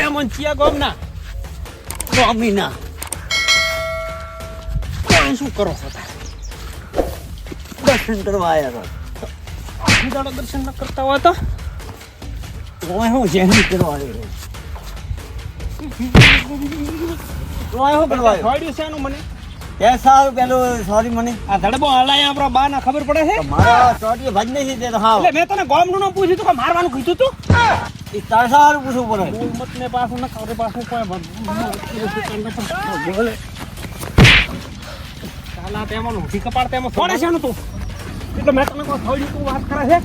એમન ચિયા ગોમના ગોમીના કોણ શું કરો છો તાર દર્શન કરવા આવ્યા હતા દર્શન ન કરતા હોય તો હું જેની કરવા આવ્યો મને એ સારું પેલું સોરી મને આ ધડબો હલાય આપણા બા ના ખબર પડે છે મારા ચોટીએ ભજ નહીં છે હા એટલે મેં તને ગામનું નામ પૂછ્યું તું કે મારવાનું કીધું તું એ તારે સારું પૂછવું પડે મત ને પાછું ન ખબર પાછું કોઈ બોલે કાલા તેમાં ઊંધી કપાળ તેમાં થોડે છે તું એટલે મેં તને કોઈ થોડી તું વાત કરે છે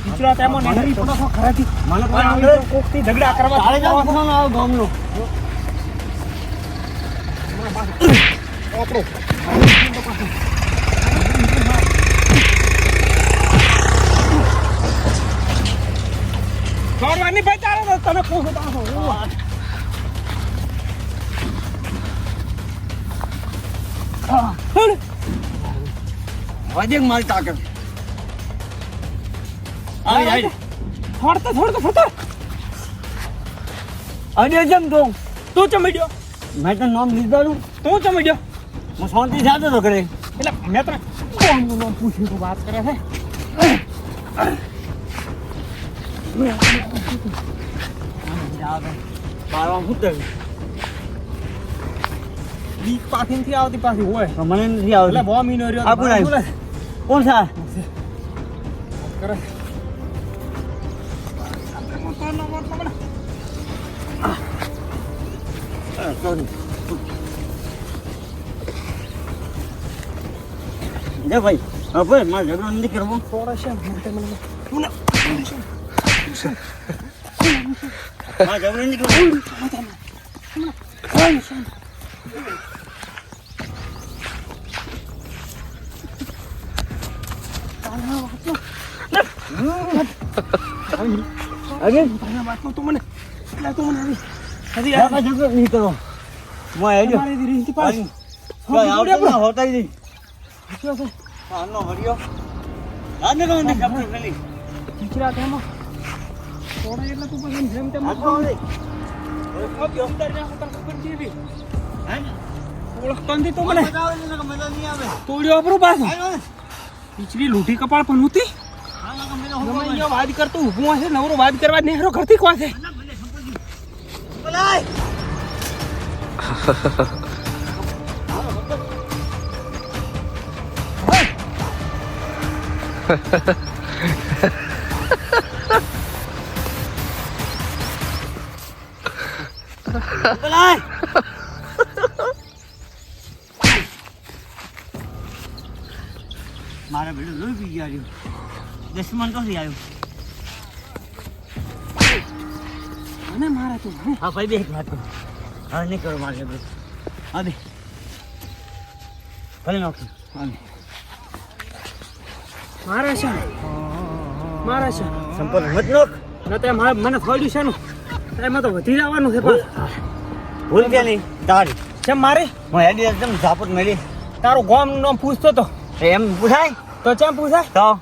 બીચરા તેમાં નેહરી પડો છો ખરાથી મને કોઈ કોકથી ઝઘડા કરવા તારે જાવ ફોન આવ ગામનો આપણો છોડવાની ભાઈ તારે તને પૂછું પાછો વજે મારી તાકાત આવી થોડતો અરે જમ તું ચમડ્યો મેં તો નામ લીધું તું ચમડ્યો હું શાંતિ સાથે તો કરે એટલે મેં તને કોમનું નામ પૂછ્યું તું વાત કરે છે મારવા શું થયું બીક પાછીથી આવતી પાછી હોય મને નથી આવતું એટલે બહુ મહિનો રહ્યો આ કોણ આવ્યું? કોણ છે આ? કરે સોરી લે ભાઈ હા ભાઈ મારે ઝઘડો નથી કરવો થોડા છે મારે ઝઘડો નથી કરવો તું મને ઝઘડો નહીં કરવો હું આવી ગયો હોતા નહીં આનો હરિયો આને તો મને ખબર પેલી ચીચરા તેમાં થોડા એટલે તું પછી જેમ તેમ ઓળખતો નથી તો મને મજા નહીં આવે તોડ્યો આપણું પાછું પીછડી લૂંટી કપાળ પણ હતી વાત કરતું ઊભું હશે નવરો વાત કરવા નેહરો ઘરથી કોણ છે મારા બેટું લોહી પી ગયા રહ્યું દસમન તો આવ્યું મને મારે તું હા ભાઈ બે એક વાત કરું હા નહીં કરો મારે બેટું હા બે ભલે નોખી હા મારે છે મારે છે સંપલ મત નોખ ન તે મને ફોડ્યું છે નું એમાં તો વધી જવાનું છે પણ ભૂલ કે નહીં તારી કેમ મારે હું હેડી એકદમ ઝાપટ મળી તારું ગામનું નામ પૂછતો તો એમ પૂછાય તો કેમ પૂછાય તો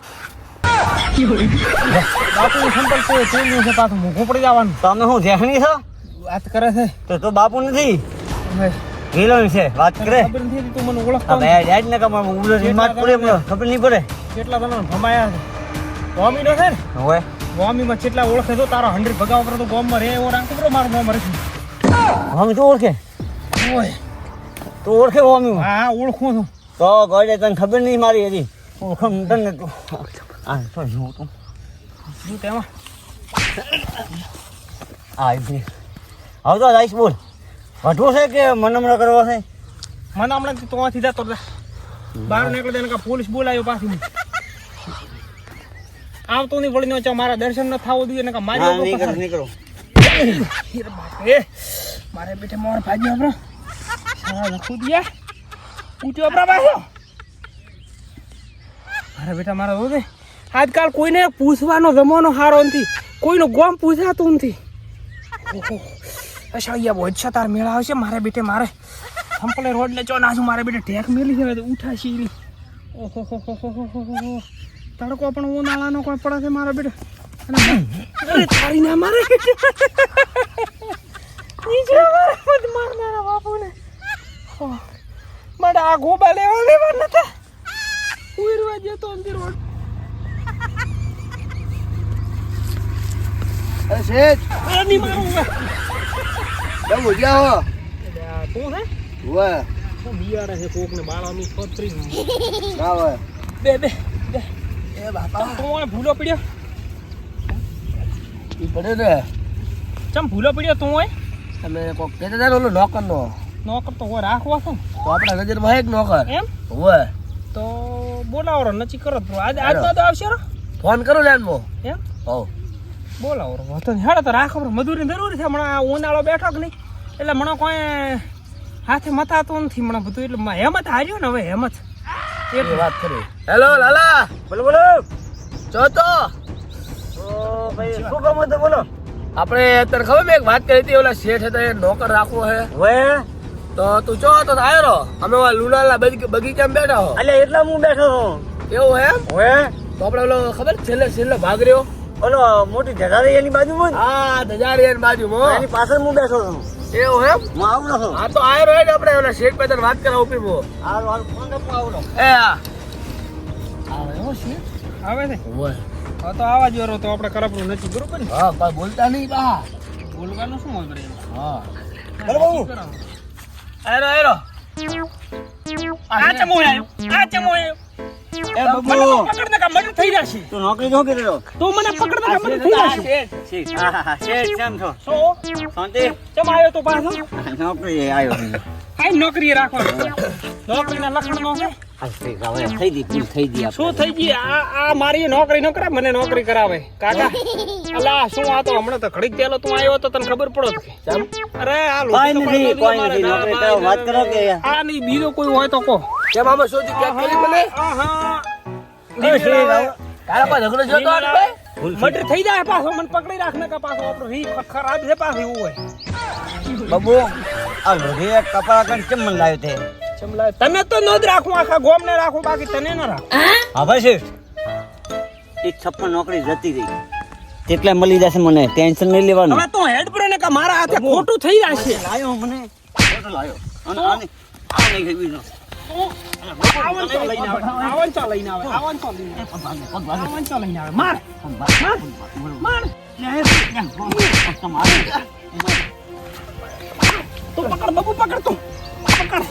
બાપુનું સંપલ છે પાછું મોઘું પડી જવાનું તમે શું જેહણી છો વાત કરે છે તો બાપુ નથી હિલોન છે વાત કરે ખબર નથી તું મને ઓળખતો હવે યાદ ને કમા ઉલો રીમાત પડે મને ખબર નહીં પડે કેટલા તને ભમાયા છે ગોમીનો છે ને હવે ગોમીમાં કેટલા ઓળખે તો તારો 100 ભગાવ પર તો ગોમમાં રે એવો રાંક કરો મારું નામ રખી હમ તો ઓળખે ઓય તો ઓળખે હોમી હા ઓળખું છું તો ગોડે તને ખબર નહીં મારી હજી ઓળખમ તને તો આ તો જો તું શું તેમાં આ હવે તો રાઈસ બોલ વઢવો છે કે મનમરા કરવો છે મને હમણાં તો અહીંથી જતો રહે બહાર નીકળે તેને પોલીસ બોલાયો પાછી આવતો નહીં વળી નો મારા દર્શન ન થવું જોઈએ ને મારી નહીં કરો મારે બેઠે મોર ભાજી આપણા સારા લખું દિયા ઊંચો આપણા પાછો મારા બેટા મારા દોડે આજકાલ કોઈને પૂછવાનો જમાનો સારો નથી કોઈનું ગોમ પૂછાતું નથી અચ્છા અહીંયા બહુ જ તાર મેળા આવશે મારે બેટે મારે સંપલે રોડ ને ચો નાખું મારે બેટે ટેક મેલી છે ઉઠાશી ઓહો તડકો પણ ઉનાળાનો કોઈ પડે છે મારા બેટે અરે તારી ના મારે નીચે મત મારનારા બાપુને મારા આ ગોબા લેવા નતા ઉરવા જતો અંદર રોડ અરે શેઠ ની મારું કેમ ઉજ્યા હો તું હે વાહ તું બિયારા છે કોક ને બાળાની છોતરી ના હોય બે એ બાપા તું મને ભૂલો પડ્યો ઈ પડે ને ચમ ભૂલો પડ્યો તું હોય તમે કોક કહેતા હતા ને ઓલો નોકરનો નોકર તો હોય રાખવો છે ને તો આપણા નજરમાં એક નોકર એમ હોય તો બોલાવો નચી કરો તો આજ તો આવશે રો ફોન કરો ને એમ એમ હો બોલાવો રો તો હેડો તો રાખો મજૂરી જરૂરી છે હમણાં ઉનાળો બેઠો કે નહીં એટલે મને કોઈ હાથે મતાતો નથી મને બધું એટલે હેમત હાર્યો ને હવે હેમત એ વાત કરી હેલો લાલા બોલો બોલો જો તો ભાઈ શું કામ હતું બોલો આપણે અત્યારે ખબર મેં એક વાત કરી હતી ઓલા શેઠ હતા એ નોકર રાખવો છે વે તો તું ચો તો આવ્યો રહો અમે લુલાલા બગીચામાં બેઠા હો એટલે એટલા હું બેઠો છું એવું હે વે તો આપણે ઓલો ખબર છેલ્લે ભાગ રહ્યો ઓલો મોટી ધજારી એની બાજુમાં હા ધજારી બાજુમાં એની પાછળ હું બેઠો છું એવું હે હું આવું છું હા તો આવ્યો રહે આપણે ઓલા શેઠ પાસે વાત કરાવ પીવો હાલ ફોન તો આવું એ હા આવે હો શેઠ આવે છે ઓય હા તો આવા જો તો આપણે કરપરું નથી બરોબર ને હા પણ બોલતા નહીં બા બોલવાનું શું હોય બરે હા બોલો બાબુ આયરો આ ચમો આવ્યો એ બાબુ પકડ ને કા મર્ડર થઈ જશે તું નોકરી જો કે રહ્યો તું મને પકડ ને કા મર્ડર થઈ જશે શેઠ હા શેઠ કેમ છો સો શાંતિ ચમ આવ્યો તો પાછો નોકરી આવ્યો કાઈ નોકરી રાખવાનો નોકરીના લખણ નો છે થઈ ગઈ શું થઈ ગઈ આ મારી નોકરી ન કરાવે મને નોકરી કરાવે કાકા અલા શું આ તો હમણાં તો ઘડીક પેલો તું આવ્યો તો તને ખબર પડો કે અરે આ લોકો નોકરી કરો વાત કરો કે આ નહીં બીજો કોઈ હોય તો કો કેમ આમાં શું થયું ક્યાં કરી મને તારા પાસે ઝઘડો જોતો આપણે મર્ડર થઈ જાય પાછો મને પકડી રાખને કા પાછો આપણો રી ખરાબ છે પાછો એવું હોય બાબુ આ લોઢી કપડા કણ કેમ મન લાવ્યો તે ચમલા તને તો ન જ રાખું આખા ગોમ ને રાખું બાકી તને ન રાખું હા ભાઈ શેઠ એક 56 નોકરી જતી રહી તેટલે મળી જશે મને ટેન્શન નહીં લેવાનું હવે તો હેડ પર ને કા મારા હાથે ખોટું થઈ જશે લાયો મને ખોટો લાયો અને આને આ નહીં ગઈ બીજો આવન ચો લઈને આવે માર તો પકડ બાબુ પકડ તું પકડ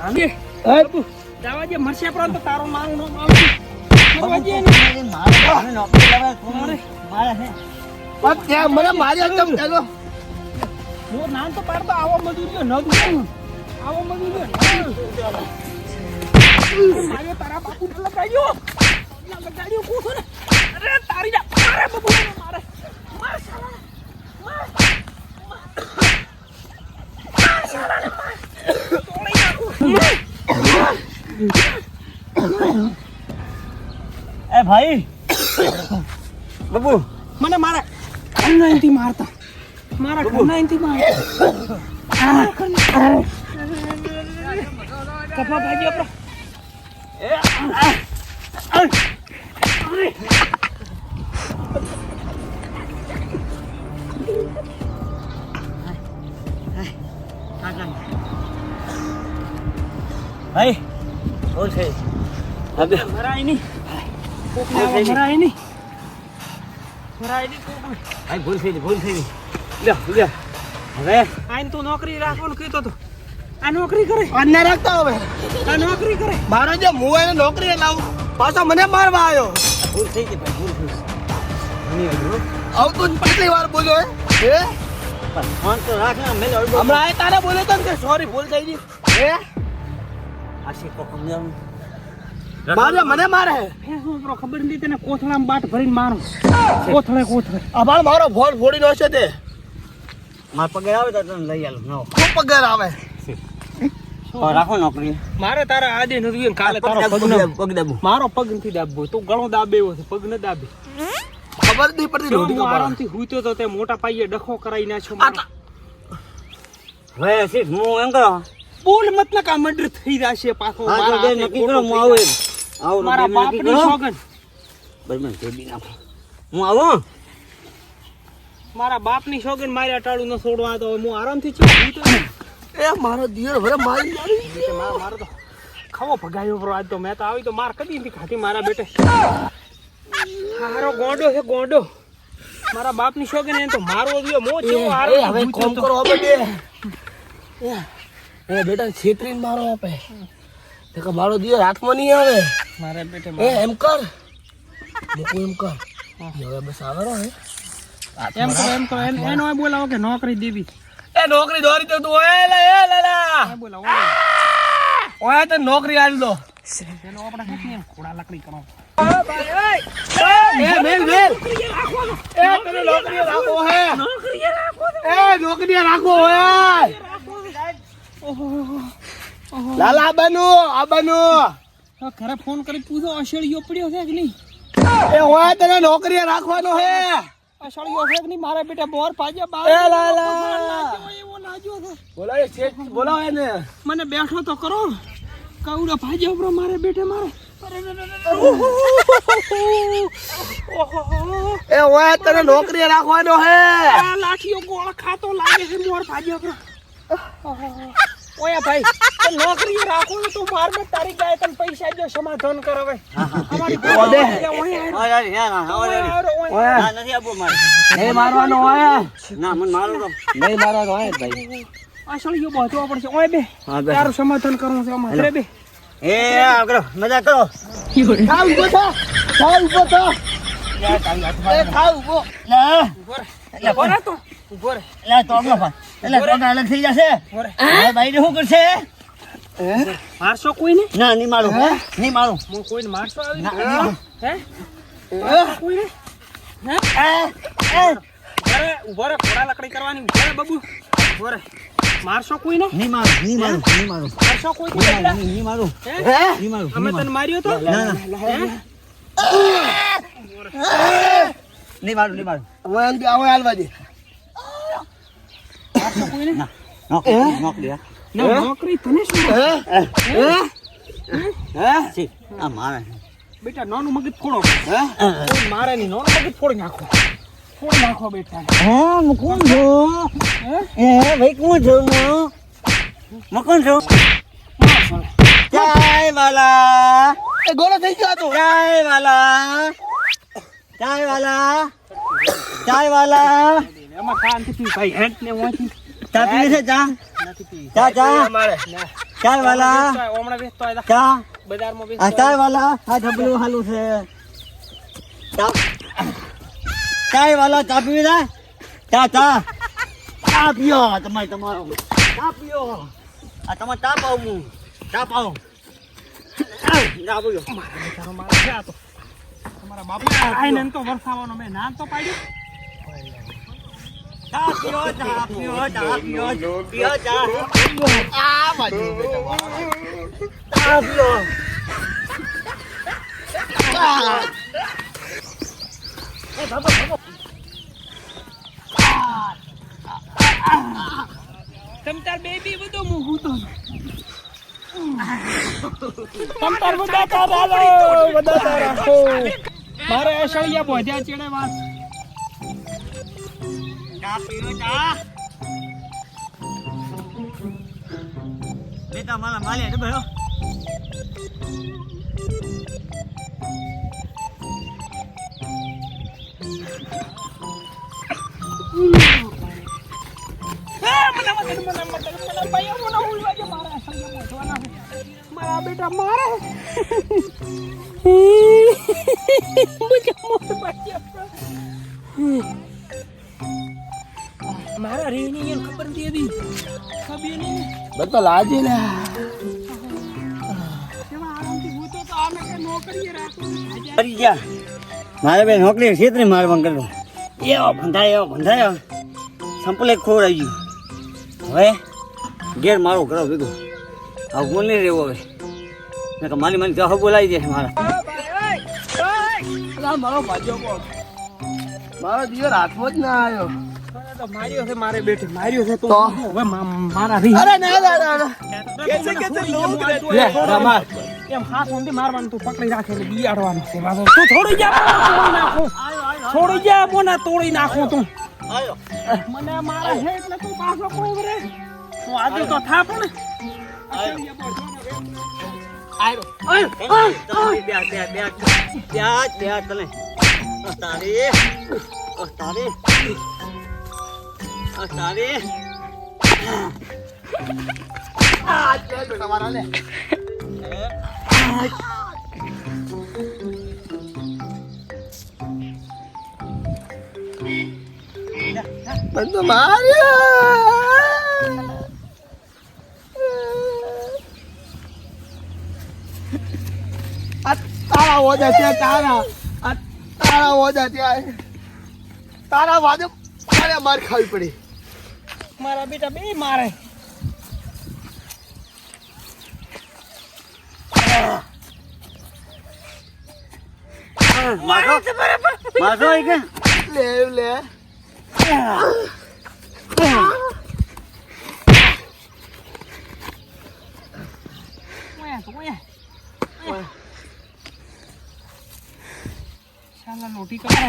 આગે બાબુ દાવાજે મરશે પણ તો તારો મારું નામ આવશે મરવાજે મારે નોકરી લાવે મારે હે પગ ત્યાં મને માર્યો તમ ચાલો હું નામ તો પાડતો આવો મજૂરીઓ ન દઉં આવો મજૂરીઓ મારે તારા બાપુ લગાડ્યો કોસો ને અરે તારી જા મારે બાપુ મારે માર સાલા માર સાલા તોડી નાખું એ ભાઈ બાબુ મને મારા ઘરનાથી મારતા મારા ઘરનાથી મારતા કપા ભાજી આપણો ભાઈ બોલ છે હવે મરાય નહીં કોકને આવા મરાય નહીં ભાઈ ભૂલ થઈ ગઈ લે હવે આઈને તું નોકરી રાખવાનું કીધો તો આ નોકરી કરે અન્ય રાખતા હવે આ નોકરી કરે મારો જે હું એને નોકરી લાવું પાછો મને મારવા આવ્યો ભૂલ થઈ ગઈ ભાઈ ભૂલ થઈ આવતું જ પહેલી વાર બોલ્યો હે ફોન તો રાખ ને મેં હમણાં આ તારે બોલ્યો તો કે સોરી ભૂલ થઈ ગઈ હે આશી કોકને મારે મને મારે હે હું બ્રો ખબર નથી તને કોથળામાં બાટ ભરીને મારું કોથળે અમાર મારો ફોન ફોડી નો છે તે માર પગાર આવે તો તને લઈ આલું નો શું પગાર આવે રાખો નોકરી મારે તારા આદે નથી કાલે તારો પગ દાબો મારો પગ નથી દાબવો તું ગળો દાબેવો છે પગ ન દાબે ખબર નહીં પડતી રોટી હું આરામથી હુઈતો તો તે મોટા પાઈએ ડખો કરાઈ નાખ્યો હવે સીટ હું એમ કરો બોલ મતલબ આ મર્ડર થઈ જશે પાછો હા તો મારા બે હાથે નક્કી કરો ખોટું હું થઈ આવું જશે. એમ આવું મારા બે નક્કી બાપની કરો સોગન બરાબર ટેબી નાખો હું આવું મારા બાપની સોગન મારે અટાળું ન છોડવા તો હું આરામથી છું એ મારો દિયર ભરે મારી બેટે મારો તો ખાવો ભગાયો બ્રો આજ તો મેં તો આવી તો માર કદી નથી ખાધી મારા બેટે હારો ગોંડો છે ગોંડો મારા બાપની સોગન એને તો મારવો જોઈએ મો જેવો હારો હવે કોમ કરો હવે બે એ બેટા છેતરીને મારો આપે તે કે મારો દિયર હાથમાં નહીં આવે મારા બેટે એ એમ કર મૂકું એમ કર હવે બસ આવેરો હે એમ કરો એનો આ બોલાવો કે નોકરી દેવી એ નોકરી દોરી તો તું એ લે આ બોલાવો ઓય તો નોકરી આલ દો એનો આપણે કેટલી ખોડા લકડી કરો એ મેલ એ તને નોકરી રાખો હે એ નોકરી રાખો હે લાલા આબાનું ઘરે ફોન કરી પૂછો અશેળિયો પડ્યો છે કે નહીં એ ઓય તને નોકરી રાખવાનો હે અશેળિયો છે કે નહીં મારા બેટા બોર પાજે બાર એ લાલા એવો નાજો છે બોલાય છે બોલાવે ને મને બેઠો તો કરો કવડો ભાજે બ્રો મારે બેટે મારે એ ઓય તને નોકરી રાખવાનો હે આ લાઠીઓ ગોળ ખાતો લાગે છે મોર ભાજે બ્રો ઓયા ભાઈ તો નોકરી રાખો ને તું માર મે તારી ગાય તને પૈસા જો સમાધાન કરાવે અમારી ઓદે. ઓયા નથી આપો મારે નહીં મારવાનો હોય ના મને મારો તો નહીં મારવાનો હોય ભાઈ અસળિયો બધો પડશે ઓય બે તારું સમાધાન કરવું છે અમારે બે એ આગળ મજા કરો ખાવ ઉભો થા એ ખાવ ઉભો લે ઉભો રહે તો ઉભો રહે લે તો આગળ પા એટલે ટોકા અલગ થઈ જશે ઉભો રહે એ ભાઈ શું કરશે મારશો કોઈને ના નહીં મારું નહીં મારું હું કોઈને મારશો આવી ના, ના. હે કોઈને ઉભો રહે ખોડા લકડી કરવાની ઉભો રહે બબુ ઉભો રહે મારશો કોઈને નહીં મારું નહીં મારું મારશો કોઈને નહીં મારું હે? નહીં મારું અમે તને માર્યો તો ના ના હે? નહીં મારું હવે હાલવા દે મારશો કોઈને નોકરી ના, નોકરી તને શું હે આ મારે બેટા નાનું મગજ ફોડો કોઈ મારે નહીં નાનું મગજ ફોડી નાખો બેટા હા હું કોણ છું હે? એ ભાઈ કોણ છું હું કોણ છું જય વાલા એ ગોળો થઈ ગયો તો જય વાલા એમાં કાન થી ભાઈ હેડ ને વાંચી ચા પીવી છે ચા નથી પી ચા ચા વાલા હમણાં વેચતો આવ્યા ચા બજારમાં આ ચા વાલા આ ઢબલું હાલું છે ચા વાલા ચા પીવી છે ચા પીઓ તમારો ચા પીઓ આ તમારે ચા પાવું ચા પાવું ચા પીઓ મારા બેટાનો મારો છે આ તો તમારા બાપને આઈને એમ તો વરસાવાનો મેં ના તો પાડ્યું ચા પીઓ ચા આ બાજુ ચા પીઓ તમ તાર બેબી બધો હું તો તમ તાર બધા રાખો મારે અસળિયા બોધ્યા ચેડે વાત ચા પીઓ ચા બેટા મારા માલે હે ભયો મારા બેટા મારે મારા રેની એને ખબર નથી હતી ખબર નહીં બતો લાજે લે એમાં આરામથી ભૂતો તો આને કે નોકરીએ રાખો કરી જા મારે બે નોકરી ક્ષેત્રે મારવા કર્યો એવો બંધાયો સંપલે ખોરાઈ ગયું હવે ઘેર મારો કરો ભેગું હવે હું નહીં રહેવું હવે મેં કે મારી મને જહો બોલાવી દે મારા મારો ભાજ્યો કોણ મારો દિયર હાથમાં જ ના આવ્યો અરે તો માર્યો છે મારે બેટે માર્યો છે તો? તો હવે મારા રી અરે ના ના ના ના કે છે લોક લે રમાર એમ હાથ ઊંધી મારવાનું તું પકડી રાખે એટલે બિયાડવાનું છે બાબા તું છોડી જા તોડી નાખું છોડી જા બોના તોડી નાખું તું આયો મને મારે છે એટલે તું પાછો કોઈ રે તું આજે તો થા પણ આયો બંધ માર્યો આ તારા ઓજા ત્યાં તારા ઓજા ત્યાં તારા વાદે મારે માર ખાવી પડી મારા બેટા બે મારે લે લે શાલા લોટી કરે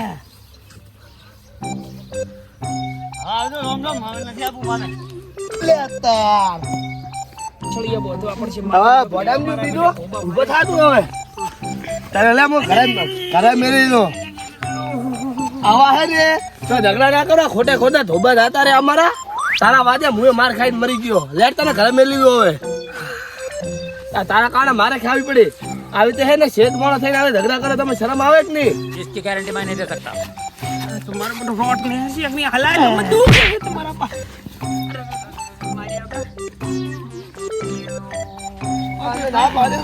લે તાર છળિયા બોધવા પડશે હવે ભોડામ નું બીજો ઊભો થાતું હવે તારે લે હું ઘરે મેલી લો આવા હે રે તો ઝઘડા ના કરો ખોટે ખોટા ધોબા થતા રે અમારા તારા વાજે મુએ માર ખાઈને મરી ગયો લેટ તને ઘરે મેલી દો હવે આ તારા કારણે મારે ખાવી પડી આવી રીતે હે ને શેત મોણો થઈને આવે ઝઘડા કરે તમે શરમ આવે કે નહીં इसकी गारंटी मैं नहीं दे सकता। तुम्हारा बड़ा फ्रॉड नहीं है सी अपनी हलाए तो मत दूर है तुम्हारा पास ના પાડે